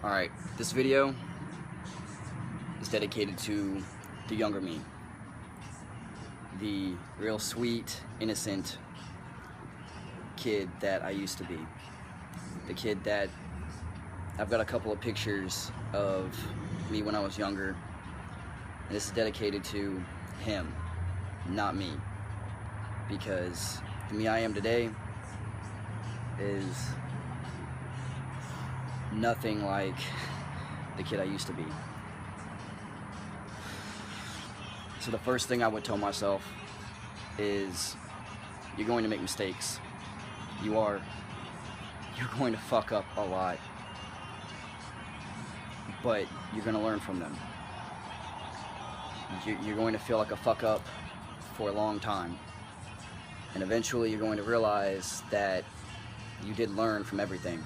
Alright, this video is dedicated to the younger me. The real sweet, innocent kid that I used to be. The kid that I've got a couple of pictures of me when I was younger. And this is dedicated to him, not me. Because the me I am today is nothing like the kid I used to be. So the first thing I would tell myself is, you're going to make mistakes. You are. You're going to fuck up a lot. But you're going to learn from them. You're going to feel like a fuck up for a long time. And eventually you're going to realize that you did learn from everything.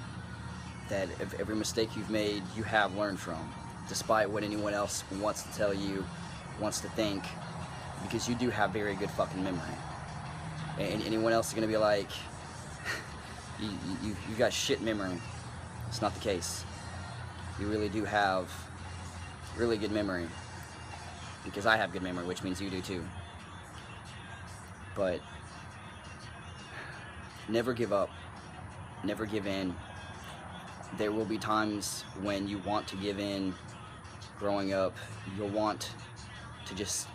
That every mistake you've made, you have learned from. Despite what anyone else wants to tell you, wants to think. Because you do have very good fucking memory. And anyone else is going to be like, you got shit memory. It's not the case. You really do have really good memory. Because I have good memory, which means you do too. But never give up. Never give in. There will be times when you want to give in. Growing up, you'll want to just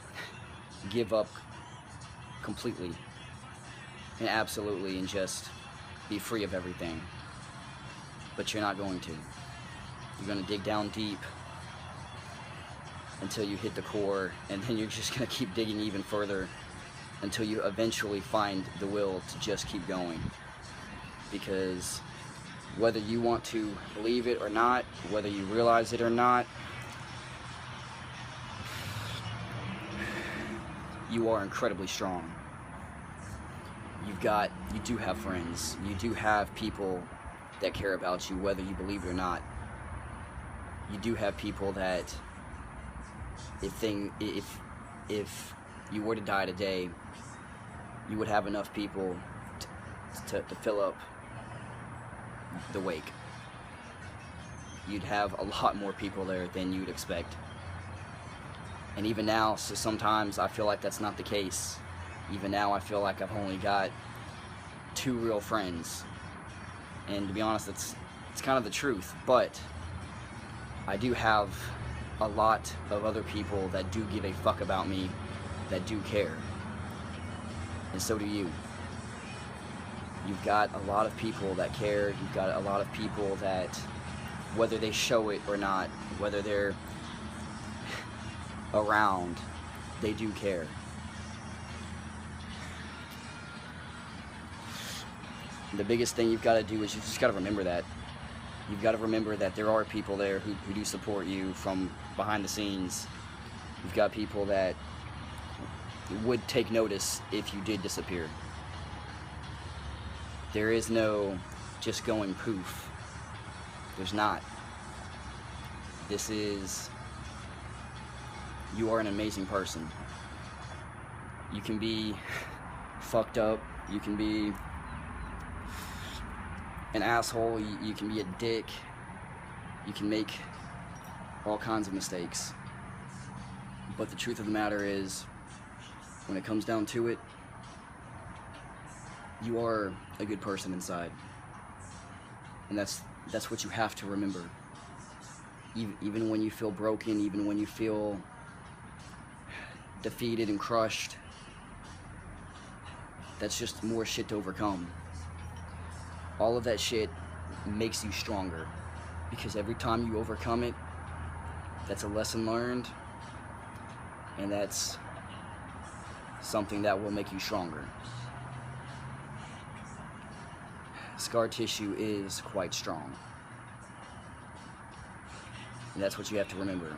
give up completely and absolutely and just be free of everything. But you're not going to. You're going to dig down deep until you hit the core, and then you're just going to keep digging even further until you eventually find the will to just keep going. Because whether you want to believe it or not, whether you realize it or not, you are incredibly strong. You do have friends. You do have people that care about you, whether you believe it or not. You do have people that, if you were to die today, you would have enough people to fill up the wake. You'd have a lot more people there than you'd expect. And even now, so sometimes I feel like that's not the case. Even now I feel like I've only got 2 real friends. And to be honest, it's kind of the truth. But I do have a lot of other people that do give a fuck about me, that do care. And so do you. You've got a lot of people that care. You've got a lot of people that, whether they show it or not, whether they're around, they do care. The biggest thing you've got to do is you just got to remember that. You've got to remember that there are people there who do support you from behind the scenes. You've got people that would take notice if you did disappear. There is no just going poof. There's not. This is, you are an amazing person. You can be fucked up. You can be an asshole. You can be a dick. You can make all kinds of mistakes. But the truth of the matter is, when it comes down to it, you are a good person inside. And that's what you have to remember. Even when you feel broken, even when you feel defeated and crushed, that's just more shit to overcome. All of that shit makes you stronger, because every time you overcome it, that's a lesson learned, and that's something that will make you stronger. Scar tissue is quite strong, and that's what you have to remember.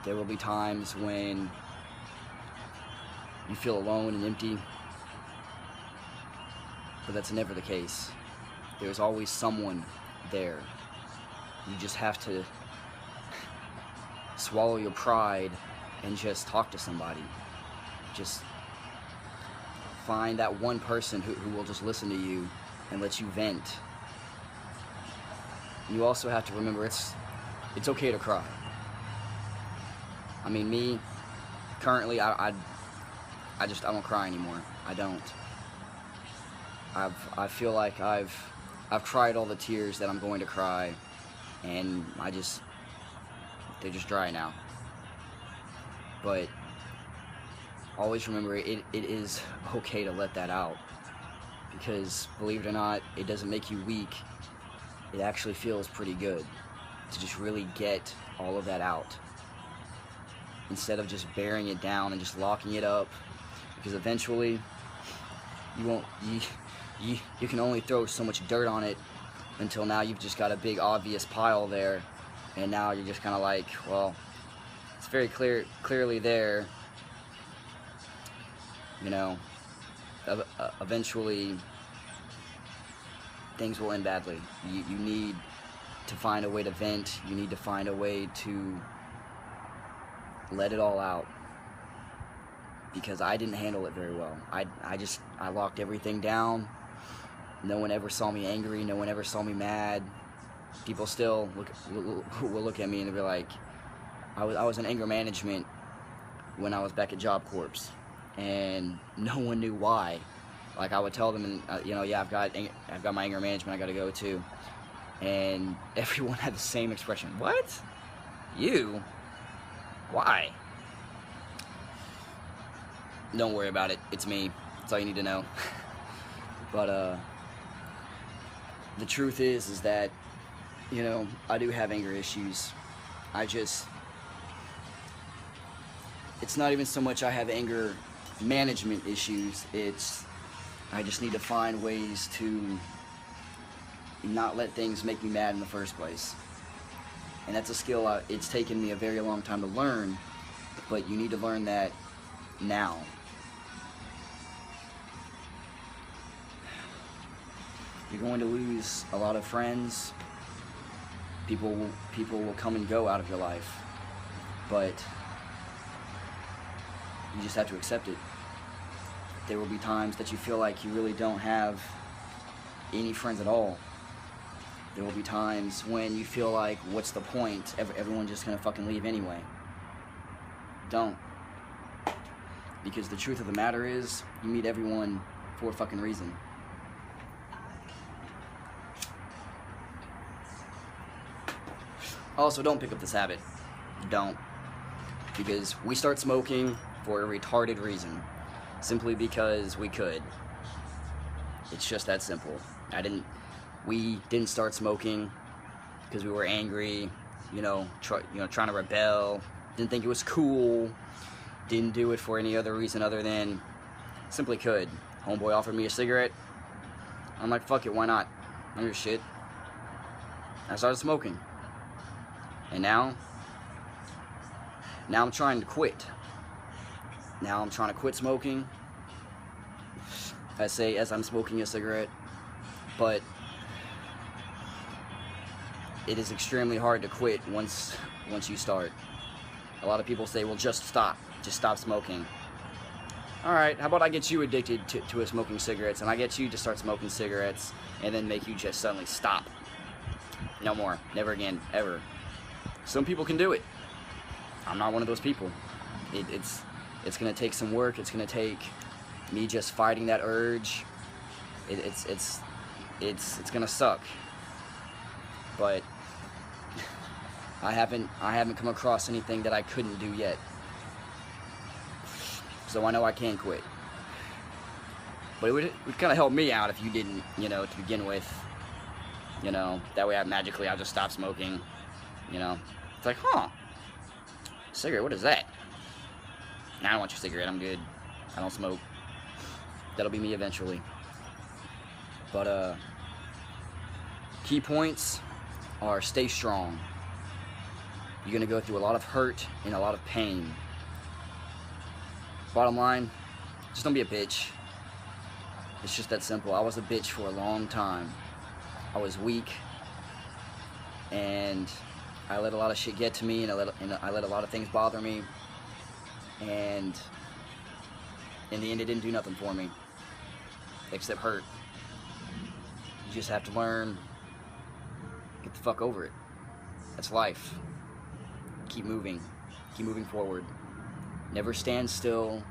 There will be times when you feel alone and empty, but that's never the case. There's always someone there. You just have to swallow your pride and just talk to somebody. Just find that one person who will just listen to you and let you vent, you also have to remember it's okay to cry. I mean, me, currently, I don't cry anymore. I don't. I feel like I've cried all the tears that I'm going to cry, and they're just dry now. But always remember, it is okay to let that out, because believe it or not, it doesn't make you weak. It actually feels pretty good to just really get all of that out, instead of just burying it down and just locking it up, because eventually you can only throw so much dirt on it until now you've just got a big obvious pile there, and now you're just kind of like, well, it's very clearly there, you know. Eventually things will end badly. You need to find a way to vent. You need to find a way to let it all out, because I didn't handle it very well. I locked everything down. No one ever saw me angry. No one ever saw me mad. People still will look at me and they'll be like, I was in anger management when I was back at Job Corps, and no one knew why. Like, I would tell them, and you know, yeah, I've got my anger management I got to go to, and everyone had the same expression. What? You? Why? Don't worry about it. It's me. That's all you need to know. But the truth is that, you know, I do have anger issues. It's not even so much I have anger management issues. I just need to find ways to not let things make me mad in the first place. And that's a skill it's taken me a very long time to learn, but you need to learn that now. You're going to lose a lot of friends. People will come and go out of your life, but you just have to accept it. There will be times that you feel like you really don't have any friends at all. There will be times when you feel like, what's the point? Everyone's just gonna fucking leave anyway. Don't. Because the truth of the matter is, you meet everyone for a fucking reason. Also, don't pick up this habit. Don't. Because we start smoking for a retarded reason. Simply because we could. It's just that simple. We didn't start smoking because we were angry, trying to rebel, didn't think it was cool, didn't do it for any other reason other than simply could. Homeboy offered me a cigarette. I'm like, fuck it, why not? I don't give a shit. I started smoking. And now I'm trying to quit. Now I'm trying to quit smoking. I say as I'm smoking a cigarette, but it is extremely hard to quit once you start. A lot of people say, well, just stop smoking. Alright, how about I get you addicted to smoking cigarettes, and I get you to start smoking cigarettes, and then make you just suddenly stop. No more. Never again. Ever. Some people can do it. I'm not one of those people. It's gonna take some work. It's gonna take me just fighting that urge. It's gonna suck. But I haven't come across anything that I couldn't do yet. So I know I can quit. But it would kind of help me out if you didn't, to begin with. That way I'll just stop smoking. It's like, huh, cigarette, what is that? Nah, I don't want your cigarette, I'm good. I don't smoke. That'll be me eventually. But, key points are stay strong. You're gonna go through a lot of hurt and a lot of pain. Bottom line, just don't be a bitch. It's just that simple. I was a bitch for a long time. I was weak, and I let a lot of shit get to me, and I let a lot of things bother me, and in the end it didn't do nothing for me except hurt. You just have to learn, get the fuck over it. That's life. Keep moving forward. Never stand still,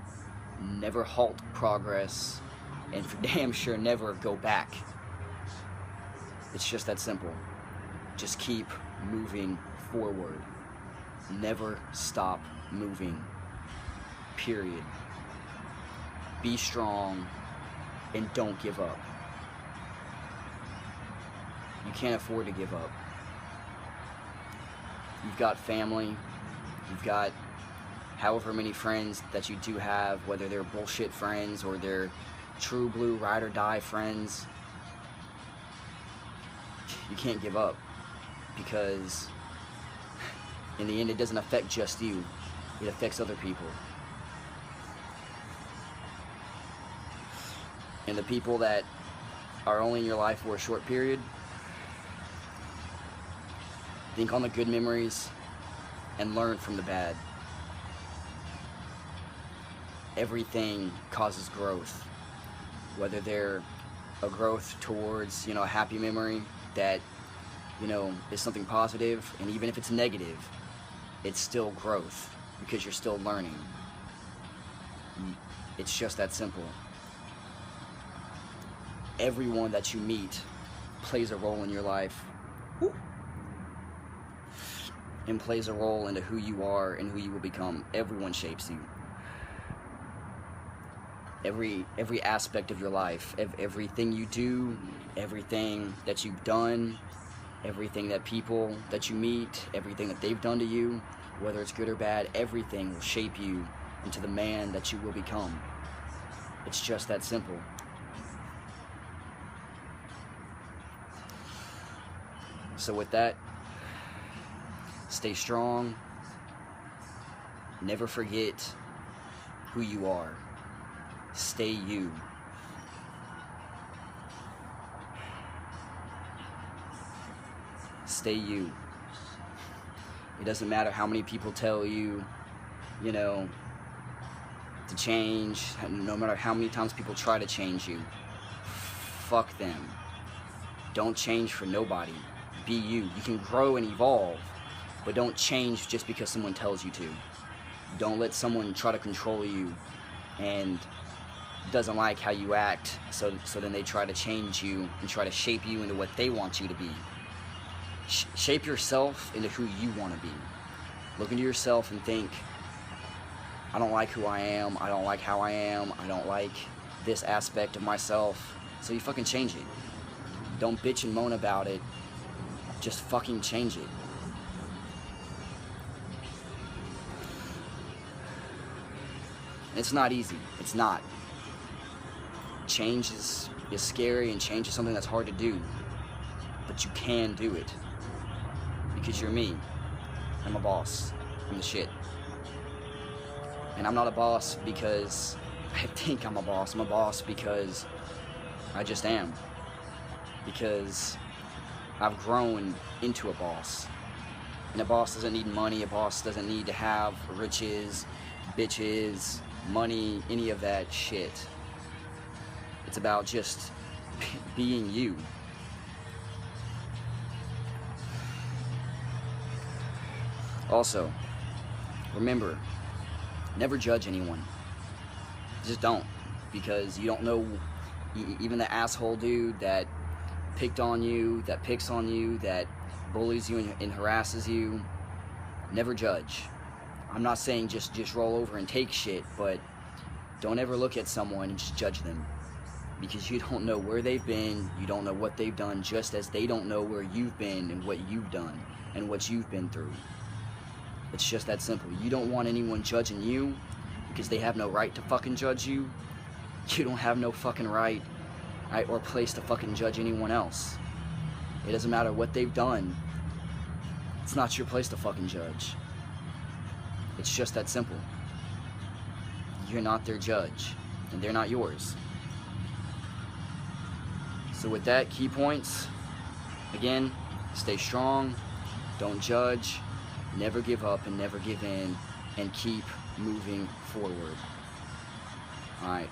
never halt progress, and for damn sure never go back. It's just that simple. Just keep moving forward. Never stop moving. Period. Be strong and don't give up. You can't afford to give up. You've got family, you've got however many friends that you do have, whether they're bullshit friends or they're true blue ride or die friends. You can't give up, because in the end it doesn't affect just you, it affects other people. And the people that are only in your life for a short period, think on the good memories and learn from the bad. Everything causes growth, whether they're a growth towards, a happy memory that, is something positive, and even if it's negative, it's still growth because you're still learning. It's just that simple. Everyone that you meet plays a role in your life. And plays a role into who you are and who you will become. Everyone shapes you. Every aspect of your life, everything you do, everything that you've done, everything that people that you meet, everything that they've done to you, whether it's good or bad, everything will shape you into the man that you will become. It's just that simple. So with that, stay strong. Never forget who you are. Stay you. Stay you. It doesn't matter how many people tell you, to change. No matter how many times people try to change you. Fuck them. Don't change for nobody. Be you. You can grow and evolve, but don't change just because someone tells you to. Don't let someone try to control you and doesn't like how you act, so then they try to change you and try to shape you into what they want you to be. Shape yourself into who you want to be. Look into yourself and think, I don't like who I am, I don't like how I am, I don't like this aspect of myself, so you fucking change it. Don't bitch and moan about it. Just fucking change it. It's not easy. It's not. Change is scary, and change is something that's hard to do. But you can do it. Because you're me. I'm a boss. I'm the shit. And I'm not a boss because I think I'm a boss. I'm a boss because I just am. Because I've grown into a boss. And a boss doesn't need money. A boss doesn't need to have riches, bitches, money, any of that shit. It's about just being you. Also, remember, never judge anyone. Just don't. Because you don't know, even the asshole dude that picked on you, that picks on you, that bullies you and harasses you, never judge. I'm not saying just roll over and take shit, but don't ever look at someone and just judge them. Because you don't know where they've been, you don't know what they've done, just as they don't know where you've been and what you've done and what you've been through. It's just that simple. You don't want anyone judging you because they have no right to fucking judge you. You don't have no fucking right or place to fucking judge anyone else. It doesn't matter what they've done. It's not your place to fucking judge. It's just that simple. You're not their judge, and they're not yours. So with that, key points, again, stay strong, don't judge, never give up and never give in, and keep moving forward. Alright.